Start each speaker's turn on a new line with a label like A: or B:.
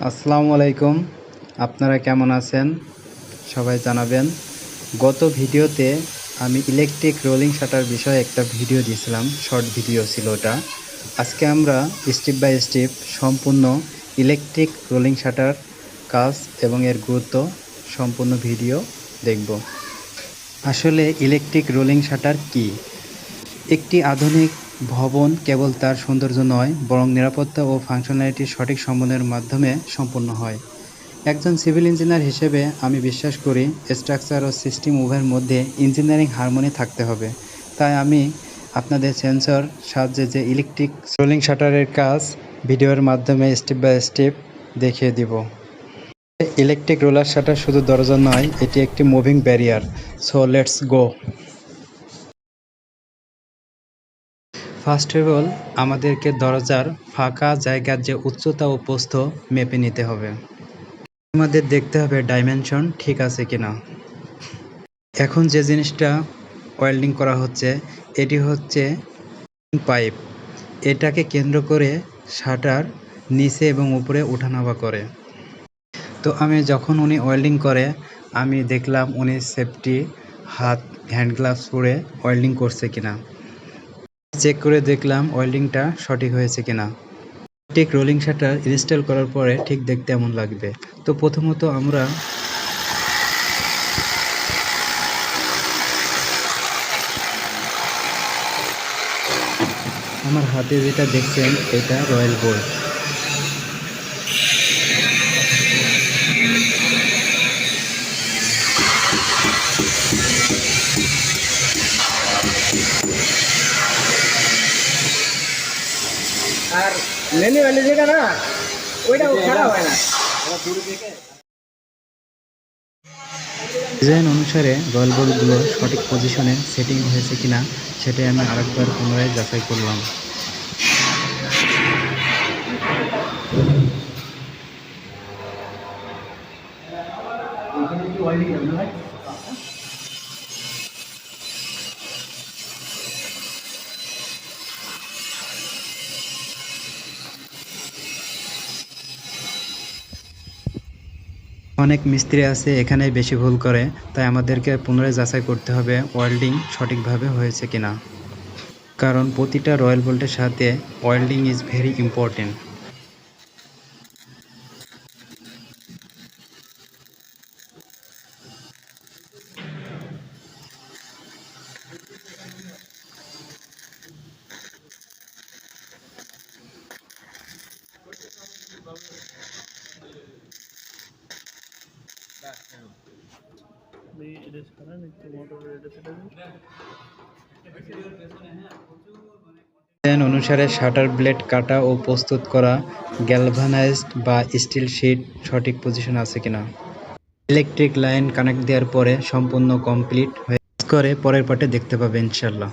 A: আসসালামু আলাইকুম। আপনারা কেমন আছেন সবাই জানাবেন। গত ভিডিওতে আমি ইলেকট্রিক রোলিং শাটার বিষয়ে একটা ভিডিও দিয়েছিলাম, শর্ট ভিডিও ছিল ওটা। আজকে আমরা স্টেপ বাই স্টেপ সম্পূর্ণ ইলেকট্রিক রোলিং শাটার কাজ এবং এর গুরুত্ব সম্পূর্ণ ভিডিও দেখব। আসলে ইলেকট্রিক রোলিং শাটার কি? একটি আধুনিক ভবন কেবল তার সৌন্দর্য নয়, বরং নিরাপত্তা ও ফাংশনালিটির সঠিক সমন্বয়ের মাধ্যমে সম্পন্ন হয়। একজন সিভিল ইঞ্জিনিয়ার হিসেবে আমি বিশ্বাস করি স্ট্রাকচার ও সিস্টেম উভয়ের মধ্যে ইঞ্জিনিয়ারিং হারমোনি থাকতে হবে। তাই আমি আপনাদের সেন্সর সাহায্যে যে ইলেকট্রিক রোলিং শাটারের কাজ ভিডিওর মাধ্যমে স্টেপ বাই স্টেপ দেখিয়ে দিব। ইলেকট্রিক রোলার শাটার শুধু দরজা নয়, এটি একটি moving barrier. So let's go. First of all আমাদেরকে দরজার ফাঁকা জায়গার যে উচ্চতা ও প্রস্থ মেপে নিতে হবে। আমাদের দেখতে হবে ডাইমেনশন ঠিক আছে কিনা। এখন যে জিনিসটা ওয়েল্ডিং করা হচ্ছে এটি হচ্ছে পাইপ। এটাকে কেন্দ্র করে শাটার নিচে এবং উপরে ওঠানামা করে। তো আমি যখন উনি ওয়েল্ডিং করে আমি দেখলাম উনি সেফটি হ্যান্ড গ্লাভস পরে ওয়েল্ডিং করছে কিনা। চেক করে দেখলাম ওয়েল্ডিংটা সঠিক হয়েছে কিনা। ঠিক রোলিং শাটার ইনস্টল করার পরে ঠিক দেখতে এমন লাগবে। তো প্রথমত আমরা আমার হাতে যেটা দেখছেন এটা রয়্যাল বোল্ট।
B: আর ম্যানুয়ালি যেটা না ওইটাও খারাপ হয় না।
A: ডিজাইন অনুসারে রয়্যাল বোল্টগুলো সঠিক পজিশনে সেটিং হয়েছে কিনা সেটাই আমি আরেকবার পুনরায় যাচাই করলাম। অনেক মিস্ত্রি আছে এখানে বেশি ভুল করে, তাই আমাদেরকে পুনরায় যাচাই করতে হবে ওয়েল্ডিং সঠিকভাবে হয়েছে কিনা। কারণ প্রতিটা রয়্যাল বোল্টের সাথে welding is very important. Design অনুসারে শাটার ব্লেড কাটা ও প্রস্তুত করা, গ্যালভানাইজড বা স্টিল শিট সঠিক পজিশন আছে কিনা। ইলেকট্রিক লাইন কানেক্ট দেওয়ার পরে সম্পূর্ণ কমপ্লিট হয়ে করে পরের পার্টে দেখতে পাবে ইনশাল্লাহ।